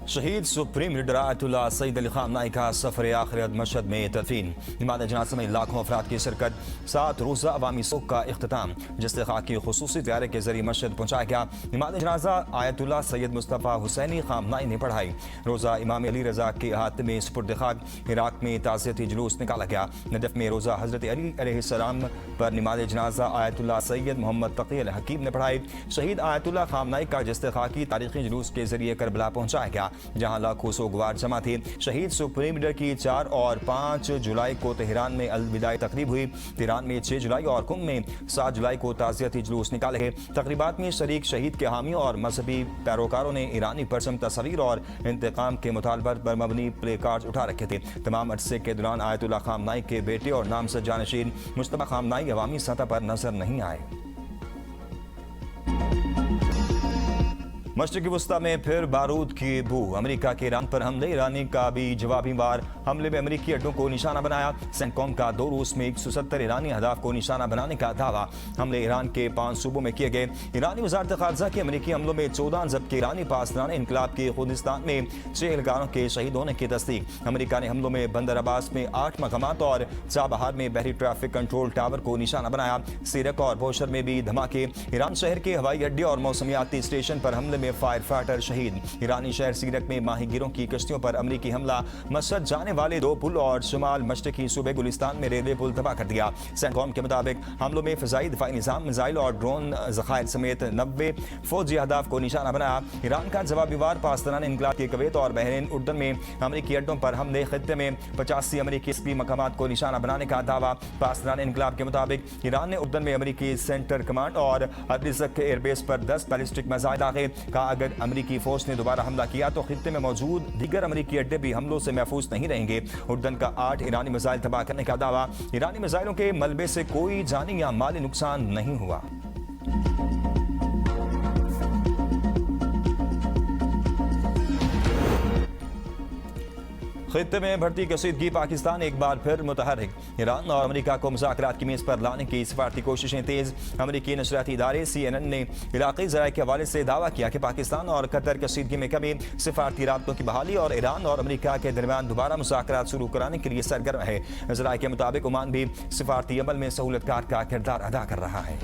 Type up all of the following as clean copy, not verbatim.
शहीद supreme leader Ayatollah Sayyid Ali Khamenei का सफर आखिरत मशहद में तदफीन। नमाज जनाज़ा में लाखों अफराद की शिरकत। 7 रोज़ा अवामी शोक का इख्तिताम जिससे खाकी खुसूसी तैयारी के जरिए मशहद पहुँचाया गया। नमाज जनाज़ा आयतुल्लाह सैयद मुस्तफ़ा हुसैनी खामनाई ने पढ़ाई। रोज़ा इमाम अली रज़ा के हाथ में सुपुर्द खाक। इराक में ताज़ियती जुलूस निकाला गया। नजफ़ में रोज़ा हज़रत अली अलैहिस्सलाम पर नमाज जनाज़ा आयतुल्लाह सैयद मोहम्मद तक़ी अल हकीम ने पढ़ाई। शहीद आयतुल्लाह खामनाई का जिससे खाकी तारीखी जुलूस के जरिए करबला पहुँचाया गया, जहां लाखों सोगवार जमा थे। शहीद सुप्रीम लीडर की 4 और 5 जुलाई को तेहरान में अलविदाई तकरीब हुई। तेहरान में 6 जुलाई और कुम में 7 जुलाई को ताज़ियती जुलूस निकाले गए। तकरीबात में शरीक शहीद के हामियों और मजहबी पैरोकारों ने ईरानी परचम तस्वीर और इंतकाम के मुतालबत पर मबनी प्ले कार्ड उठा रखे थे। तमाम अरसे के दौरान आयतुल्लाह खामनाई के बेटे और नामजद जानशीन मुस्तफा खामनाई अवामी सतह पर नजर नहीं आए। मशरिकी वस्ता में फिर बारूद की बू। अमेरिका के ईरान पर हमले। ईरानी का भी जवाबी वार। हमले में अमेरिकी अड्डों को निशाना बनाया। सेंटकॉम का 2 रूस में 170 ईरानी अहदाफ को निशाना बनाने का दावा। हमले ईरान के 5 सूबों में किए गए। ईरानी वजारत खारजा के अमेरिकी हमलों में 14, जबकि ईरानी पासदान इनकलाब के खुदिस्तान में 6 एहलकारों के शहीद होने की तस्दीक। अमेरिका ने हमलों में बंदर अब्बास में 8 मकामात और चाबहार में बहरी ट्रैफिक कंट्रोल टावर को निशाना बनाया। सीरक और बोशर में भी धमाके। ईरान शहर के हवाई अड्डे और मौसमियाती स्टेशन पर हमले में फायर फाइटर शहीद। ईरानी शहर सीरक में माहीगिरों की कश्तियों पर अमेरिकी हमला। मस्जिद जाने वाले 2 पुल और शुमाल मशरकी सूबे गुलिस्तान में रेलवे पुल तबाह कर दिया। सेंटकॉम के मुताबिक हमलों में फ़िज़ाई दिफाई निज़ाम, मिसाइल और ड्रोन ज़खायर समेत 90 फौजी अहदाफ को निशाना बनाया। ईरान का जवाबी वार। पाकिस्तान इनकलाब के कुवैत और बहरीन उर्दन में अमेरिकी अड्डों पर हमले। खत्ते में 85 अमेरिकी स्पी मकामात को निशाना बनाने का दावा। पाकिस्तान इनकलाब के मुताबिक ईरान ने उर्दन में अमेरिकी सेंटर कमांड और अब्रिज़क एयरबेस पर 10 बैलिस्टिक मिसाइल दागे। कहा अगर अमेरिकी फौज ने दोबारा हमला किया तो खित्ते में मौजूद दीगर अमेरिकी अड्डे भी हमलों से महफूज नहीं रहेंगे। उर्दन का 8 ईरानी मिसाइल तबाह करने का दावा। ईरानी मिसाइलों के मलबे से कोई जानी या माली नुकसान नहीं हुआ। खित्ते में बढ़ती कशीदगी। पाकिस्तान एक बार फिर मुतहर्रिक। ईरान और अमेरिका को मुज़ाकरात की मेज़ पर लाने की सिफारती कोशिशें तेज़। अमेरिकी नशरियाती इदारे CNN ने इलाक़ाई ज़राए के हवाले से दावा किया कि पाकिस्तान और कतर कशीदगी में कमी, सिफारती राब्तों की बहाली और ईरान और अमेरिका के दरमियान दोबारा मुज़ाकरात शुरू कराने के लिए सरगर्म है। ज़राए के मुताबिक ओमान भी सिफारती अमल में सहूलतकार का किरदार अदा कर रहा है।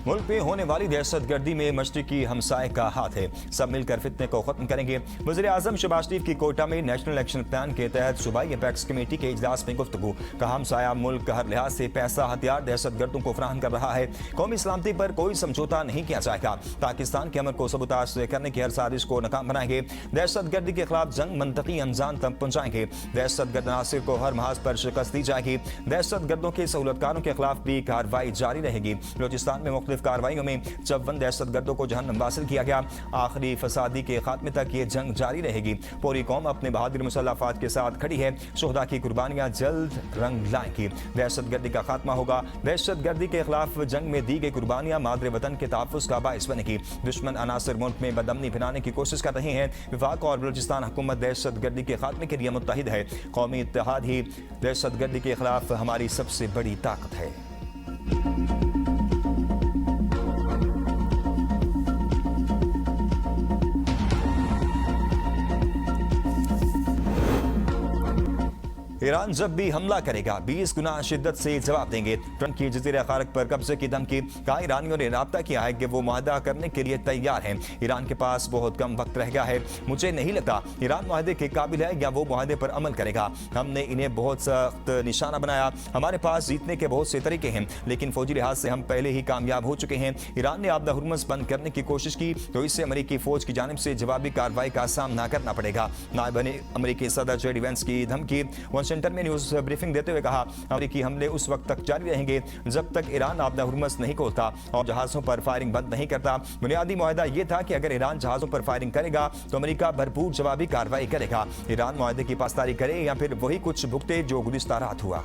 मुल्क में होने वाली दहशतगर्दी में मशरिकी हमसाए का हाथ है। सब मिलकर फितने को खत्म करेंगे। वज़ीर आज़म शहबाज शरीफ की कोटा में नेशनल एक्शन प्लान के तहत सूबाई एपेक्स कमेटी के इजलास में गुफ्तगू। कहा हमसाया मुल्क हर लिहाज से पैसा हथियार दहशतगर्दों को फराहम कर रहा है। कौमी सलामती पर कोई समझौता नहीं किया जाएगा। पाकिस्तान के अमन को सबूताज करने की हर साजिश को नाकाम बनाएंगे। दहशतगर्दी के खिलाफ जंग मनतकी अंजाम तक पहुँचाएंगे। दहशतगर्द नासिर को हर महाज पर शिकस्त दी जाएगी। दहशतगर्दों के सहूलतकारों के खिलाफ भी कार्रवाई जारी रहेगी। बलूचिस्तान में मुख्तलिफ कार्रवाइयों में 54 दहशतगर्दों को जहन्नम वासिल किया गया। आखिरी फसादी के खात्मे तक ये जंग जारी रहेगी। पूरी कौम अपने बहादुर मुसल्लफात के साथ खड़ी है। शोहदा की कुर्बानियां जल्द रंग लाएंगी। दहशतगर्दी का खात्मा होगा। दहशतगर्दी के खिलाफ जंग में दी गई कुर्बानियां मादरे वतन के तहफ़्फ़ुज़ का बाइस बनेगी। दुश्मन अनासर मुल्क में बदअमनी फैलाने की कोशिश कर रहे हैं। वफाक और बलूचिस्तान हुकूमत दहशतगर्दी के खात्मे के लिए मुत्तहिद है। कौमी इत्तेहाद ही दहशतगर्दी के खिलाफ हमारी सबसे बड़ी ताकत है। ईरान जब भी हमला करेगा 20 गुना शिद्दत से जवाब देंगे। ट्रंप की जज़ीरा खारक पर कब्जे की धमकी। कहा ईरानियों ने राब्ता किया है कि वो मुआहदा करने के लिए तैयार हैं। ईरान के पास बहुत कम वक्त रह गया है। मुझे नहीं लगता ईरान मुआहदे के काबिल है या वो मुआहदे पर अमल करेगा। हमने इन्हें बहुत सख्त निशाना बनाया। हमारे पास जीतने के बहुत से तरीके हैं, लेकिन फौजी लिहाज से हम पहले ही कामयाब हो चुके हैं। ईरान ने आपदा हुर्मुज़ बंद करने की कोशिश की तो इससे अमेरिकी फौज की जानिब से जवाबी कार्रवाई का सामना करना पड़ेगा। नायब अमेरिकी सदर जेडी वेंस की धमकी। वाशिंगटन में न्यूज़ ब्रीफिंग देते हुए कहा अमेरिकी हमले उस वक्त तक जारी रहेंगे जब तक ईरान आपदा हुर्मुज़ नहीं खोलता और जहाज़ों पर फायरिंग बंद नहीं करता। बुनियादी मुआहदा यह था कि अगर ईरान जहाज़ों पर फायरिंग करेगा तो अमेरिका भरपूर जवाबी कार्रवाई करेगा। ईरान मुआहदे की पासदारी करे या फिर वही कुछ भुगते जो गुज़िश्ता रात हुआ।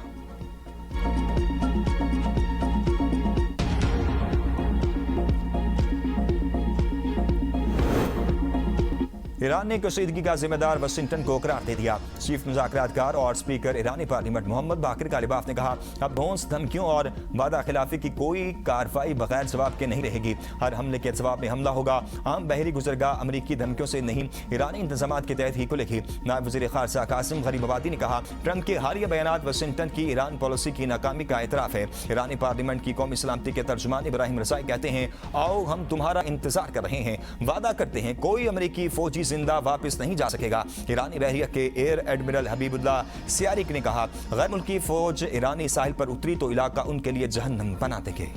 ईरान ने कशीदगी का जिम्मेदार वाशिंगटन को करार दे दिया। चीफ मुज़ाकरातकार और स्पीकर ईरानी पार्लियामेंट मोहम्मद बाकिर कालिबाफ ने कहा, अब धौंस, धमकियों और वादा खिलाफी की कोई कार्रवाई बगैर जवाब के नहीं रहेगी। हर हमले के जवाब में हमला होगा। आम बहरी गुजरगाह अमरीकी धमकियों से नहीं, ईरानी इंतजाम के तहत ही खुलेगी। नायब वज़ीर ख़ारजा कासिम गरीबाबादी ने कहा, ट्रंप के हालिया बयान वाशिंगटन की ईरान पॉलिसी की नाकामी का एतराफ़ है। ईरानी पार्लियामेंट की कौमी सलामती के तर्जुमान इब्राहिम रज़ाई कहते हैं, आओ हम तुम्हारा इंतजार कर रहे हैं, वादा करते हैं कोई अमरीकी फौजी जिंदा वापस नहीं जा सकेगा। ईरानी बहरिया के एयर एडमिरल हबीबुल्लाह सियारिक ने कहा, गैर मुल्की फौज ईरानी साहिल पर उतरी तो इलाका उनके लिए जहन्नम बना देंगे।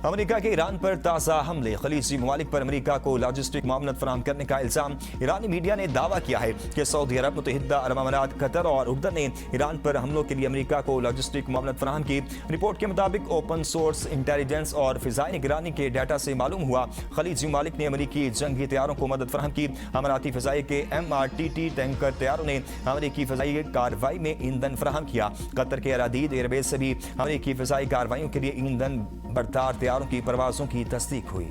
अमेरिका के ईरान पर ताज़ा हमले, खलीजी ममालिक पर अमेरिका को लॉजिस्टिक मामलत फराहम करने का इल्जाम। ईरानी मीडिया ने दावा किया है कि सऊदी अरब, मुत्तहिदा अरब अमारात, कतर और उर्दन ने ईरान पर हमलों के लिए अमेरिका को लॉजिस्टिक मामलत फराहम की। रिपोर्ट के मुताबिक ओपन सोर्स इंटेलिजेंस और फिजाई निगरानी के डाटा से मालूम हुआ, खलीजी ममालिक ने अमेरिकी जंगी तैयारों को मदद फराहम की। अमाराती फिजाई के MRTT टैंकर तैयारों ने अमेरिकी फिजाई कार्रवाई में ईंधन फराहम किया। कतर के अरादीद एयरबेस से भी अमेरिकी फिजाई कार्रवाइयों के लिए ईंधन बरदार तैयारों की परवाजों की तस्दीक हुई।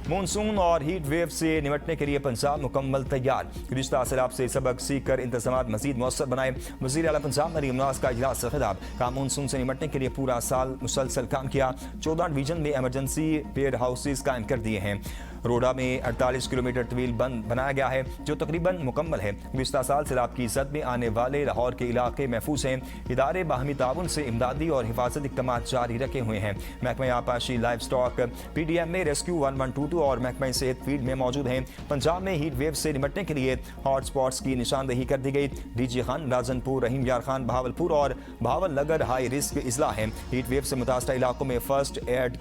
मानसून और हीट वेव से निपटने के लिए पंजाब मुकम्मल तैयार। गुज़िश्ता सैलाब से सबक सीख कर इंतजामात मजीद मौसर बनाए। वज़ीर आला पंजाब मरीम नवाज का इजलास से खिताब, कहा मानसून से निपटने के लिए पूरा साल मुसलसल काम किया। 14 डिवीजन में एमरजेंसी वेयर हाउसेज कायम कर दिए हैं। रोडा में 48 किलोमीटर तवील बंद बनाया गया है जो तकरीबन मुकम्मल है। गुज़िश्ता साल सैलाब की जद में आने वाले लाहौर के इलाके महफूज हैं। इदारे बाहमी ताउन से इमदादी और हिफाजत इक़दाम जारी रखे हुए हैं। महकमा आपाशी लाइव स्टॉक PDM में रेस्क्यू 1122 और महकमा सेहत फील्ड में मौजूद हैं। पंजाब में हीट वेव से निपटने के लिए हॉट स्पॉट्स की निशानदेही कर दी गई। DG खान, राजनपुर, रहीम यार खान, बहावलपुर और भावल नगर हाई रिस्क इजला हैं। हीट वेव से मुतासरा इलाकों में फर्स्ट एड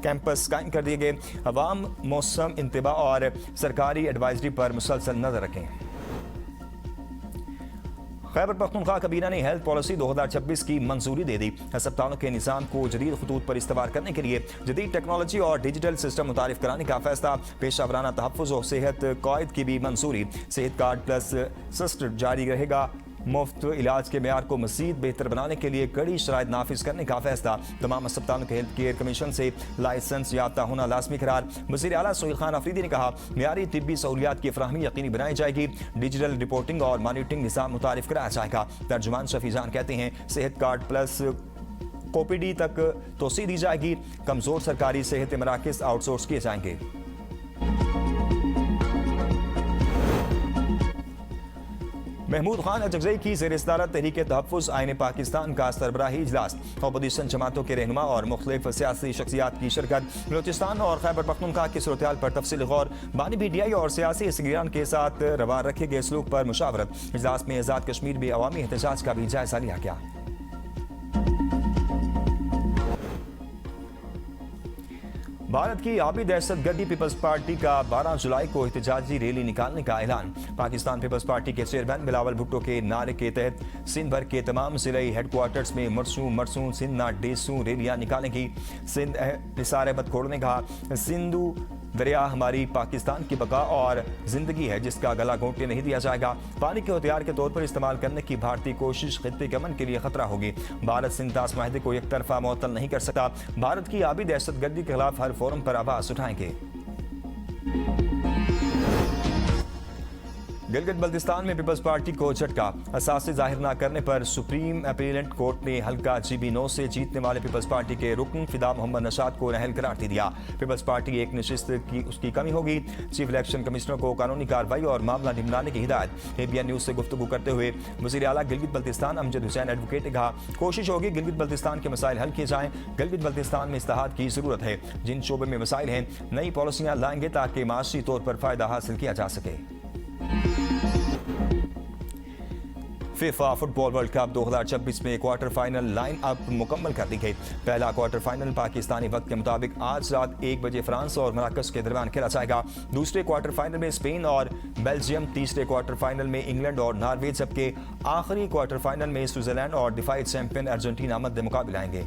कैंपस कायम कर दिए गए। अवाम मौसम इंतबा और सरकारी एडवाइजरी पर मुसलसल नजर रखें। खैबर पख्तूनख्वा काबीना ने हेल्थ पॉलिसी 2026 की मंजूरी दे दी। अस्पतालों के निज़ाम को जदीद खतूत पर इस्तेमाल करने के लिए जदीद टेक्नोलॉजी और डिजिटल सिस्टम मुतारिफ कराने का फैसला। पेशावराना तहफ़्फ़ुज़ और सेहत कायद की भी मंजूरी। सेहत कार्ड प्लस सस्ट जारी रहेगा। मुफ्त इलाज के मेयार को मज़ीद बेहतर बनाने के लिए कड़ी शराइत नाफिज करने का फैसला। तमाम अस्पतालों के हेल्थ केयर कमीशन से लाइसेंस याफ्ता होना लाजमी करार। वज़ीर आला सोहेल खान अफरीदी ने कहा, मेयारी तिब्बी सहूलियात की फराहमी यकीनी बनाई जाएगी। डिजिटल रिपोर्टिंग और मॉनिटरिंग निज़ाम मुतारिफ कराया जाएगा। तर्जुमान शफीजान कहते हैं, सेहत कार्ड प्लस कोपीडी तक तोसी दी जाएगी। कमज़ोर सरकारी सेहत मराकज़ आउटसोर्स किए जाएंगे। महमूद खान अजगज़ई की ज़ेर सदारत तहरीक तहफ़्फ़ुज़ आईन पाकिस्तान का सरबराही इजलास। अपोजिशन जमातों के रहनुमा और मुख्तलिफ सियासी शख्सियात की शिरकत। बलूचिस्तान और खैबर पख्तूनख्वा की सूरत-ए-हाल पर तफसीली गौर। बानी BDI और सियासी सिगरान के साथ रवा रखे गए सलूक पर मुशावरत। इजलास में आज़ाद कश्मीर में अवामी एहतजाज का भी जायजा लिया गया। भारत की आबी दहशतगर्दी पीपल्स पार्टी का 12 जुलाई को एहतजाजी रैली निकालने का ऐलान। पाकिस्तान पीपल्स पार्टी के चेयरमैन बिलावल भुट्टो के नारे के तहत सिंध भर के तमाम जिले हेडक्वार्टर्स में मरसूं सिंध ना डेसू रैलियां निकालेंगी। सिंध निसार अहमद खोड़ ने कहा, सिंधु दरिया हमारी पाकिस्तान की बका और जिंदगी है जिसका गला घोंटने नहीं दिया जाएगा। पानी के हथियार के तौर पर इस्तेमाल करने की भारतीय कोशिश खित्ते के अमन के लिए खतरा होगी। भारत सिंध ताश माहिदे को एक तरफा मुअत्तल नहीं कर सकता। भारत की आबी दहशतगर्दी के खिलाफ हर फोरम पर आवाज उठाएंगे। गिलगित बल्तिस्तान में पीपल्स पार्टी को झटका। असासे जाहिर न करने पर सुप्रीम अपीलेट कोर्ट ने हल्का GB9 से जीतने वाले पीपल्स पार्टी के रुकन फिदा मोहम्मद नशाद को नाअहल करार दे दिया। पीपल्स पार्टी एक नशिस्त की उसकी कमी होगी। चीफ इलेक्शन कमिश्नर को कानूनी कार्रवाई और मामला निपटाने की हिदायत। ABN न्यूज से गुफ्तगू करते हुए वज़ीर आला गिलगित बल्तिस्तान अमजद हुसैन एडवोकेट ने कहा, कोशिश होगी गिलगित बल्तिस्तान के मसाइल हल किए जाएं। गिलगित बल्तिस्तान में इस्तेहाद की जरूरत है। जिन शोबे में मसाइल हैं नई पॉलिसियां लाएंगे ताकि माशी तौर पर फायदा हासिल किया जा सके। फीफा फुटबॉल वर्ल्ड कप 2026 में क्वार्टर फाइनल लाइन अप मुकम्मल कर दी गई। पहला क्वार्टर फाइनल पाकिस्तानी वक्त के मुताबिक आज रात 1 बजे फ्रांस और मराकश के दरमियान खेला जाएगा। दूसरे क्वार्टर फाइनल में स्पेन और बेल्जियम, तीसरे क्वार्टर फाइनल में इंग्लैंड और नॉर्वे, जबकि आखिरी क्वार्टर फाइनल में स्विट्जरलैंड और डिफाइड चैंपियन अर्जेंटीना मद्दे मुकाबले आएंगे।